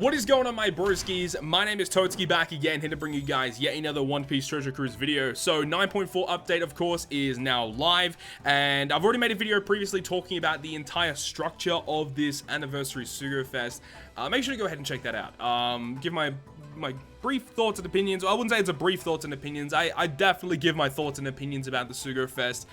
What is going on, my broskiis? My name is Toadskii, back again, here to bring you guys yet another One Piece Treasure Cruise video. So 9.4 update, of course, is now live, and I've already made a video previously talking about the entire structure of this anniversary Sugo Fest. Make sure to go ahead and check that out. Give my brief thoughts and opinions. Well, I wouldn't say it's a brief thoughts and opinions. I definitely give my thoughts and opinions about the Sugo Fest.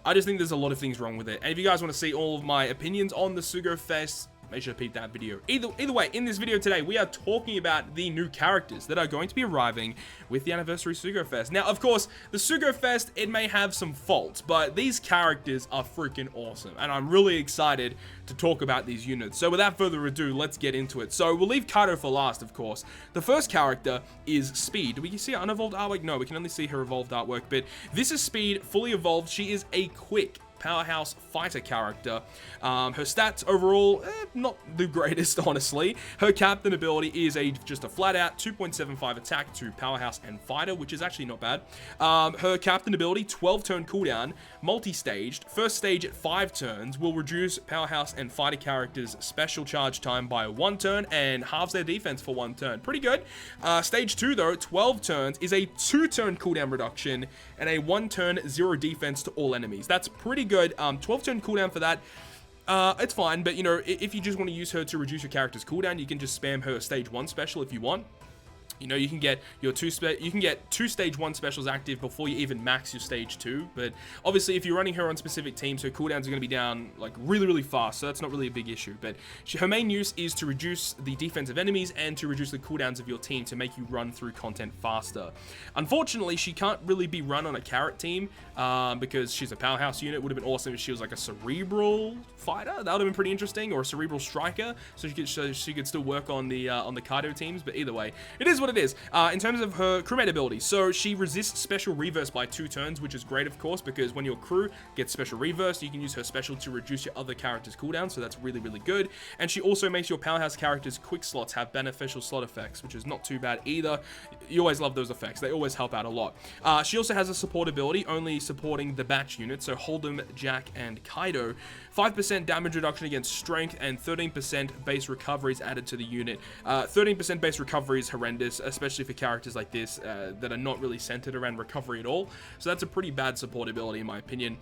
I just think there's a lot of things wrong with it. And if you guys want to see all of my opinions on the Sugo Fest, make sure to peep that video. Either way, in this video today, we are talking about the new characters that are going to be arriving with the anniversary Sugo Fest. Now, of course, the Sugo Fest, it may have some faults, but these characters are freaking awesome, and I'm really excited to talk about these units. So without further ado, let's get into it. So we'll leave Kaido for last, of course. The first character is Speed. Do we see her unevolved artwork? No, we can only see her evolved artwork, but this is Speed, fully evolved. She is a quick powerhouse fighter character. Her stats overall, not the greatest, honestly. Her captain ability is just a flat out 2.75 attack to powerhouse and fighter, which is actually not bad. Her captain ability, 12 turn cooldown, multi-staged. First stage at 5 turns will reduce powerhouse and fighter characters' special charge time by 1 turn and halves their defense for 1 turn. Pretty good. Stage 2 though, 12 turns, is a 2 turn cooldown reduction and a 1 turn 0 defense to all enemies. That's pretty good. 12 turn cooldown for that. It's fine, but you know, if you just want to use her to reduce your character's cooldown, you can just spam her stage 1 special if you want. You know, you can get your two stage 1 specials active before you even max your stage 2, but obviously if you're running her on specific teams, her cooldowns are going to be down like really fast, so that's not really a big issue. But her main use is to reduce the defense of enemies and to reduce the cooldowns of your team to make you run through content faster. Unfortunately, she can't really be run on a carrot team because she's a powerhouse unit. It would have been awesome if she was like a cerebral fighter. That would have been pretty interesting, or a cerebral striker, so she could still work on the Kaido teams. But either way, it is what it is. In terms of her crewmate ability, so she resists special reverse by 2 turns, which is great, of course, because when your crew gets special reverse, you can use her special to reduce your other characters' cooldown, so that's really good. And she also makes your powerhouse characters' quick slots have beneficial slot effects, which is not too bad either. You always love those effects. They always help out a lot. She also has a support ability, only supporting the batch units, so Holdem, Jack, and Kaido. 5% damage reduction against strength and 13% base recoveries added to the unit. 13% base recovery is horrendous, especially for characters like this that are not really centered around recovery at all. So that's a pretty bad support ability in my opinion.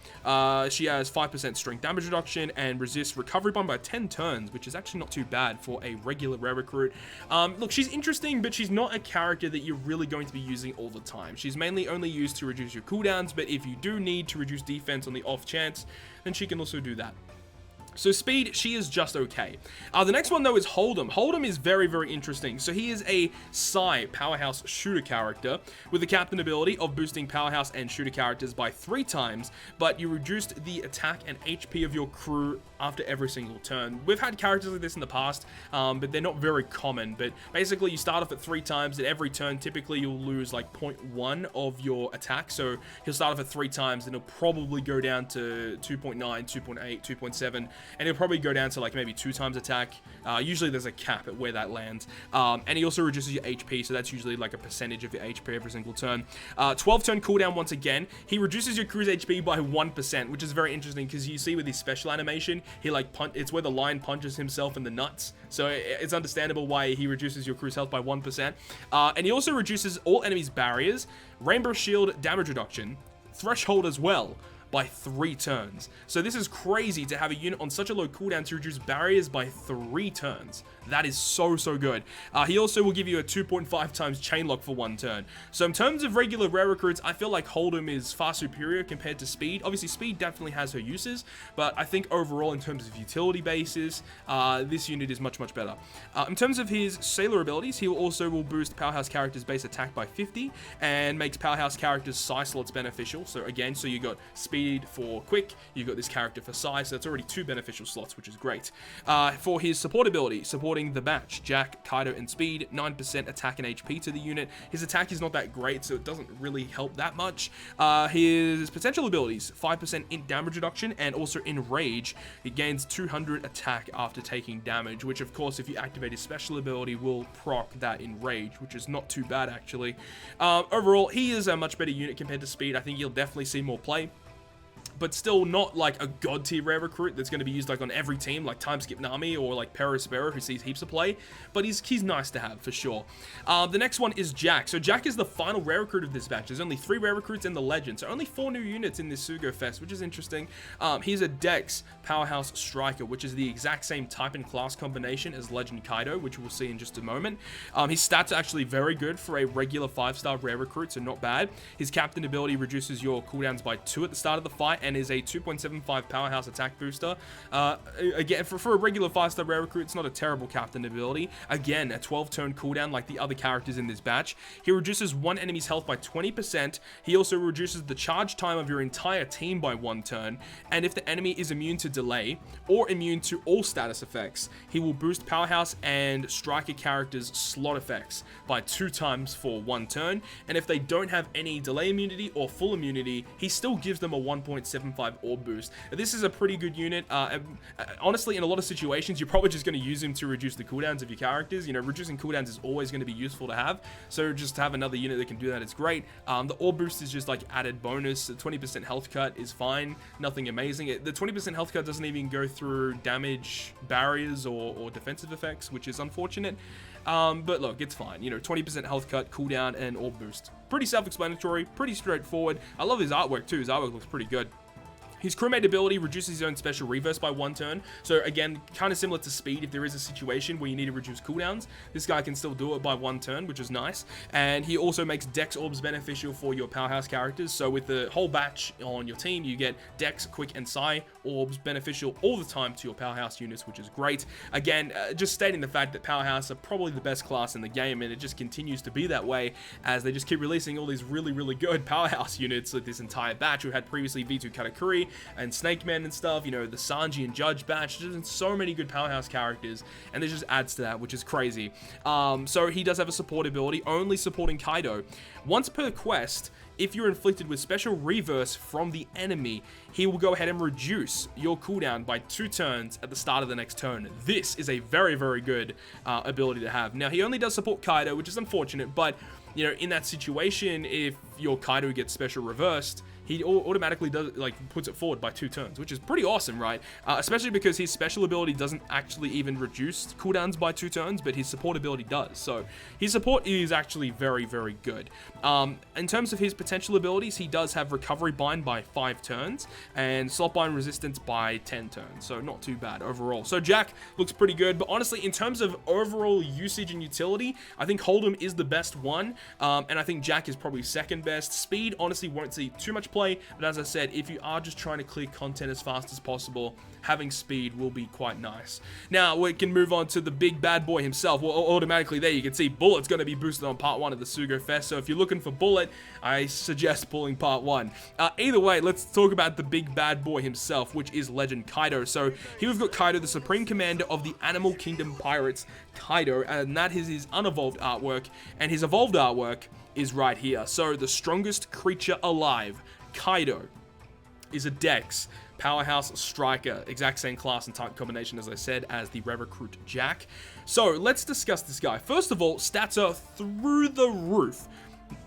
She has 5% strength damage reduction and resists recovery bomb by 10 turns, which is actually not too bad for a regular rare recruit. Look, she's interesting, but she's not a character that you're really going to be using all the time. She's mainly only used to reduce your cooldowns, but if you do need to reduce defense on the off chance, then she can also do that. So Speed, she is just okay. The next one though is Holdem. Holdem is very interesting. So he is a Psi powerhouse shooter character with the captain ability of boosting powerhouse and shooter characters by 3 times, but you reduced the attack and HP of your crew after every single turn. We've had characters like this in the past, but they're not very common. But basically you start off at 3 times, at every turn typically you'll lose like 0.1 of your attack. So he'll start off at 3 times, then he'll probably go down to 2.9, 2.8, 2.7, and he'll probably go down to like maybe 2 times attack. Usually there's a cap at where that lands. And he also reduces your HP, so that's usually like a percentage of your HP every single turn. 12 turn cooldown once again. He reduces your crew's HP by 1%, which is very interesting because you see with his special animation, he like it's where the lion punches himself in the nuts. So it's understandable why he reduces your crew's health by 1%. And he also reduces all enemies' barriers, rainbow shield damage reduction, threshold as well, by 3 turns. So this is crazy to have a unit on such a low cooldown to reduce barriers by 3 turns. That is so good. He also will give you a 2.5 times chain lock for 1 turn. So in terms of regular rare recruits, I feel like Holdem is far superior compared to Speed. Obviously Speed definitely has her uses, but I think overall in terms of utility basis, this unit is much better. In terms of his sailor abilities, he also will boost powerhouse characters base attack by 50 and makes powerhouse characters psi slots beneficial. So again, so you got Speed for quick, you got this character for psi, so that's already 2 beneficial slots, which is great. For his support ability, supporting the batch, Jack, Kaido, and Speed, 9% attack and HP to the unit. His attack is not that great, so it doesn't really help that much. His potential abilities, 5% int damage reduction, and also in rage, it gains 200 attack after taking damage, which of course if you activate his special ability will proc that in rage, which is not too bad actually. Overall, he is a much better unit compared to Speed. I think you'll definitely see more play. but still not like a god tier rare recruit that's going to be used like on every team, like Time Skip Nami or like Perospero, who sees heaps of play, but he's nice to have for sure. The next one is Jack. So Jack is the final rare recruit of this batch. There's only 3 rare recruits in the Legend, so only 4 new units in this Sugo Fest, which is interesting. He's a Dex Powerhouse Striker, which is the exact same type and class combination as Legend Kaido, which we'll see in just a moment. His stats are actually very good for a regular 5-star rare recruit, so not bad. His captain ability reduces your cooldowns by 2 at the start of the fight and is a 2.75 powerhouse attack booster. Again, for a regular 5-star rare recruit, it's not a terrible captain ability. Again, a 12-turn cooldown like the other characters in this batch. He reduces one enemy's health by 20%. He also reduces the charge time of your entire team by 1 turn. And if the enemy is immune to delay or immune to all status effects, he will boost powerhouse and striker characters' slot effects by 2 times for 1 turn. And if they don't have any delay immunity or full immunity, he still gives them a 1.75 orb boost. This is a pretty good unit. Honestly, in a lot of situations, you're probably just going to use him to reduce the cooldowns of your characters. You know, reducing cooldowns is always going to be useful to have. So just to have another unit that can do that, it's great. The orb boost is just like added bonus. The 20% health cut is fine. Nothing amazing. The 20% health cut doesn't even go through damage barriers or defensive effects, which is unfortunate. But look, it's fine. You know, 20% health cut, cooldown, and orb boost. Pretty self-explanatory, pretty straightforward. I love his artwork too. His artwork looks pretty good. His crewmate ability reduces his own special reverse by 1 turn. So again, kind of similar to speed. If there is a situation where you need to reduce cooldowns, this guy can still do it by 1 turn, which is nice. And he also makes Dex Orbs beneficial for your powerhouse characters. So with the whole batch on your team, you get Dex, Quick, and Psi Orbs beneficial all the time to your powerhouse units, which is great. Again, just stating the fact that powerhouse are probably the best class in the game, and it just continues to be that way as they just keep releasing all these really, really good powerhouse units like this entire batch. We had previously V2 Katakuri and Snake Man and stuff, you know, the Sanji and Judge batch. There's so many good powerhouse characters, and this just adds to that, which is crazy. So he does have a support ability, only supporting Kaido. Once per quest, if you're inflicted with special reverse from the enemy, he will go ahead and reduce your cooldown by 2 turns at the start of the next turn. This is a very, very good ability to have. Now, he only does support Kaido, which is unfortunate, but, you know, in that situation, if your Kaido gets special reversed, he automatically does, like, puts it forward by 2 turns, which is pretty awesome, right? Especially because his special ability doesn't actually even reduce cooldowns by 2 turns, but his support ability does. So his support is actually very, very good. In terms of his potential abilities, he does have Recovery Bind by 5 turns and Slot Bind Resistance by 10 turns. So not too bad overall. So Jack looks pretty good, but honestly, in terms of overall usage and utility, I think Holdem is the best one, and I think Jack is probably second best. Speed, honestly, won't see too much play, but as I said, if you are just trying to clear content as fast as possible, having speed will be quite nice. Now, we can move on to the big bad boy himself. Well, automatically there you can see Bullet's going to be boosted on part 1 of the Sugo Fest, so if you're looking for Bullet, I suggest pulling part 1. Either way, let's talk about the big bad boy himself, which is Legend Kaido. So here we've got Kaido, the Supreme Commander of the Animal Kingdom Pirates, Kaido, and that is his unevolved artwork, and his evolved artwork is right here. So the strongest creature alive, Kaido, is a Dex Powerhouse Striker, exact same class and type combination, as I said, as the rare recruit Jack. So let's discuss this guy. First of all, stats are through the roof.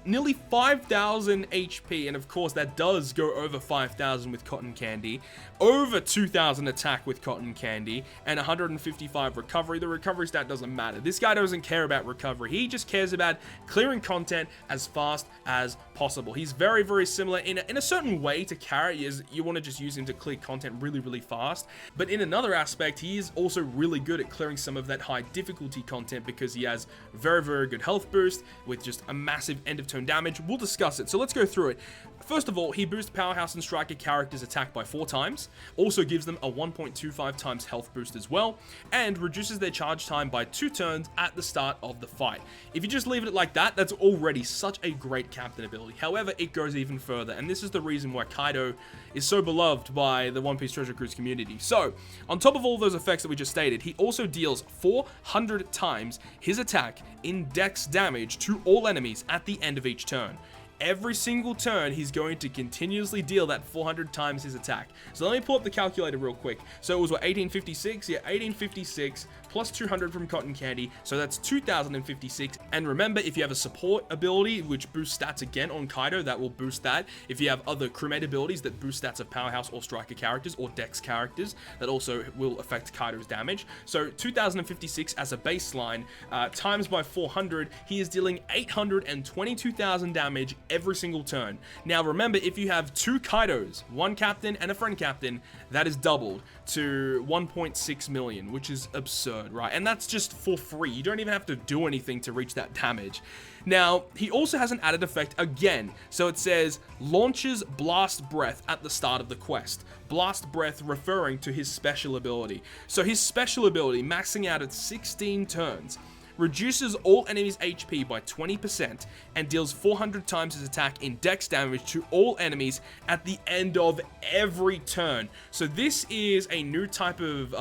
Nearly 5,000 HP, and of course that does go over 5,000 with Cotton Candy, over 2,000 attack with Cotton Candy, and 155 recovery. The recovery stat doesn't matter. This guy doesn't care about recovery. He just cares about clearing content as fast as possible. He's very, very similar in a certain way to Carrot. You want to just use him to clear content really, really fast, but in another aspect, he is also really good at clearing some of that high difficulty content because he has very, very good health boost with just a massive end of turn damage. We'll discuss it, so let's go through it. First of all, he boosts Powerhouse and Striker characters' attack by 4 times, also gives them a 1.25 times health boost as well, and reduces their charge time by 2 turns at the start of the fight. If you just leave it like that, that's already such a great captain ability. However, it goes even further, and this is the reason why Kaido is so beloved by the One Piece Treasure Cruise community. So, on top of all those effects that we just stated, he also deals 400 times his attack in dex damage to all enemies at the end of each turn. Every single turn, he's going to continuously deal that 400 times his attack. So let me pull up the calculator real quick. So it was, what, 1856? Yeah, 1856 plus 200 from Cotton Candy, so that's 2056. And remember, if you have a support ability which boosts stats again on Kaido, that will boost that. If you have other crewmate abilities that boost stats of powerhouse or striker characters or dex characters, that also will affect Kaido's damage. So 2056 as a baseline, times by 400, he is dealing 822,000 damage every single turn. Now remember, if you have 2 Kaidos, one captain and a friend captain, that is doubled to 1.6 million, which is absurd, right? And that's just for free. You don't even have to do anything to reach that damage. Now, he also has an added effect again. So it says, launches Blast Breath at the start of the quest. Blast Breath referring to his special ability. So his special ability, maxing out at 16 turns, reduces all enemies' HP by 20% and deals 400 times his attack in dex damage to all enemies at the end of every turn. So this is a new type of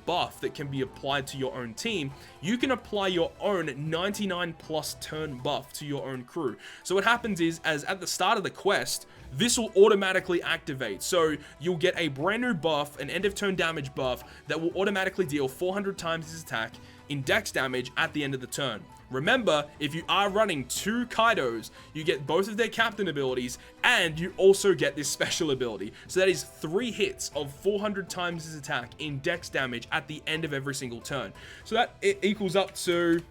buff that can be applied to your own team. You can apply your own 99 plus turn buff to your own crew. So what happens is, as at the start of the quest, this will automatically activate. So you'll get a brand new buff, an end of turn damage buff, that will automatically deal 400 times his attack in dex damage at the end of the turn. Remember, if you are running 2 Kaidos, you get both of their captain abilities, and you also get this special ability. So that is 3 hits of 400 times his attack in dex damage at the end of every single turn. So that it equals up to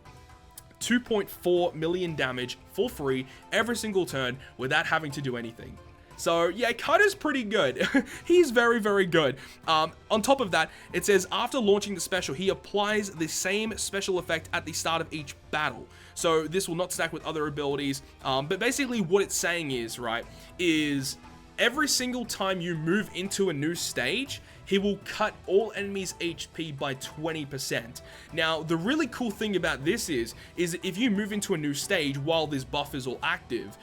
2.4 million damage for free every single turn without having to do anything. So yeah, Kaido's pretty good. He's very, very good. On top of that, it says after launching the special, he applies the same special effect at the start of each battle. So this will not stack with other abilities. But basically what it's saying is, right, is every single time you move into a new stage, he will cut all enemies' HP by 20%. Now, the really cool thing about this is if you move into a new stage while this buff is all active,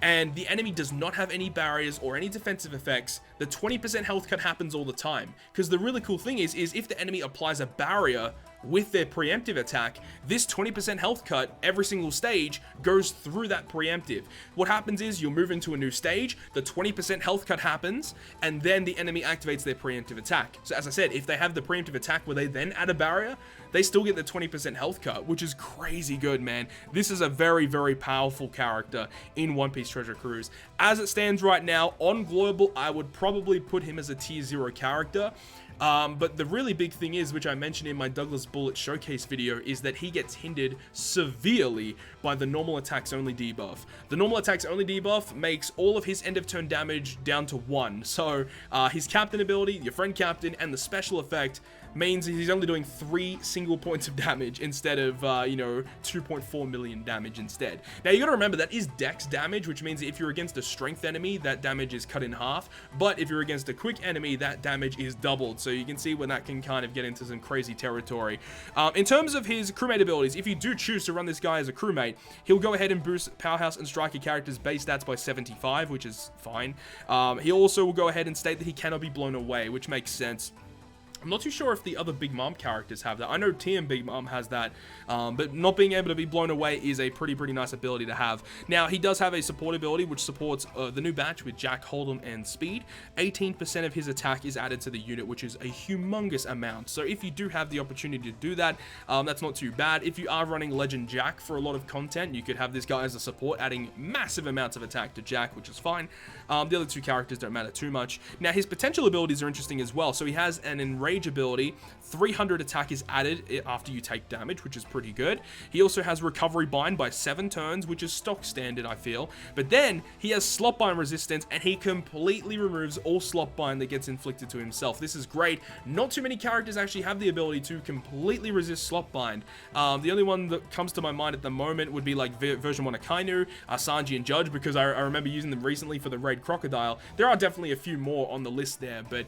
and the enemy does not have any barriers or any defensive effects, the 20% health cut happens all the time. Because the really cool thing is if the enemy applies a barrier with their preemptive attack, this 20% health cut every single stage goes through that preemptive. What happens is you'll move into a new stage, the 20% health cut happens, and then the enemy activates their preemptive attack. So as I said, if they have the preemptive attack where they then add a barrier, they still get the 20% health cut, which is crazy good, man. This is a very, very powerful character in One Piece Treasure Cruise. As it stands right now, on Global, I would probably put him as a tier 0 character. But the really big thing is, which I mentioned in my Douglas Bullet showcase video, is that he gets hindered severely by the normal attacks only debuff. The normal attacks only debuff makes all of his end of turn damage down to 1. So his captain ability, your friend captain, and the special effect means he's only doing 3 single points of damage instead of, 2.4 million damage instead. Now, you gotta remember, that is dex damage, which means if you're against a strength enemy, that damage is cut in half. But if you're against a quick enemy, that damage is doubled. So you can see when that can kind of get into some crazy territory. In terms of his crewmate abilities, if you do choose to run this guy as a crewmate, he'll go ahead and boost powerhouse and striker characters' base stats by 75, which is fine. He also will go ahead and state that he cannot be blown away, which makes sense. I'm not too sure if the other Big Mom characters have that. I know TM Big Mom has that, but not being able to be blown away is a pretty nice ability to have. Now, he does have a support ability, which supports the new batch with Jack, Holdem, and Speed. 18% of his attack is added to the unit, which is a humongous amount. So if you do have the opportunity to do that, that's not too bad. If you are running Legend Jack for a lot of content, you could have this guy as a support, adding massive amounts of attack to Jack, which is fine. The other 2 characters don't matter too much. Now, his potential abilities are interesting as well. So he has an Enrage ability. 300 attack is added after you take damage, which is pretty good. He also has Recovery Bind by 7 turns, which is stock standard, I feel. But then he has Slot Bind resistance, and he completely removes all Slot Bind that gets inflicted to himself. This is great. Not too many characters actually have the ability to completely resist Slot Bind. The only one that comes to my mind at the moment would be like version 1 of Kainu, Sanji, and Judge, because I remember using them recently for the Raid Crocodile. There are definitely a few more on the list there, but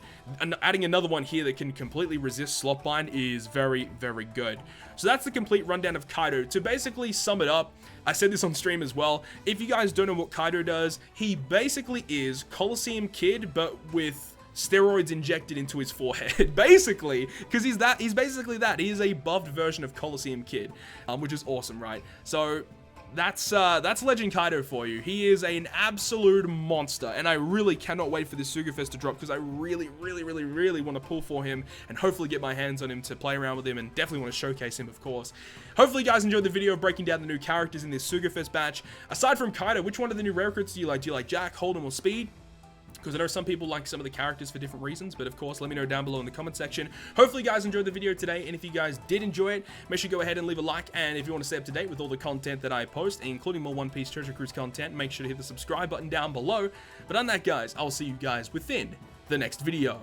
adding another one here that can completely resist Slot Bind is very good. So that's the complete rundown of Kaido. To basically sum it up, I said this on stream as well, if you guys don't know what Kaido does, he basically is Coliseum Kid, but with steroids injected into his forehead, basically, because he's basically that. He is a buffed version of Coliseum Kid, which is awesome, right? So that's Legend Kaido for you. He is an absolute monster, and I really cannot wait for this Sugafest to drop because I really want to pull for him and hopefully get my hands on him to play around with him, and definitely want to showcase him, of course. Hopefully you guys enjoyed the video of breaking down the new characters in this Sugafest batch. Aside from Kaido, which one of the new rare recruits do you like? Do you like Jack, Holdem, or Speed? Because I know some people like some of the characters for different reasons, but of course, let me know down below in the comment section. Hopefully you guys enjoyed the video today, and if you guys did enjoy it, make sure you go ahead and leave a like, and if you want to stay up to date with all the content that I post, including more One Piece Treasure Cruise content, make sure to hit the subscribe button down below. But on that, guys, I'll see you guys within the next video.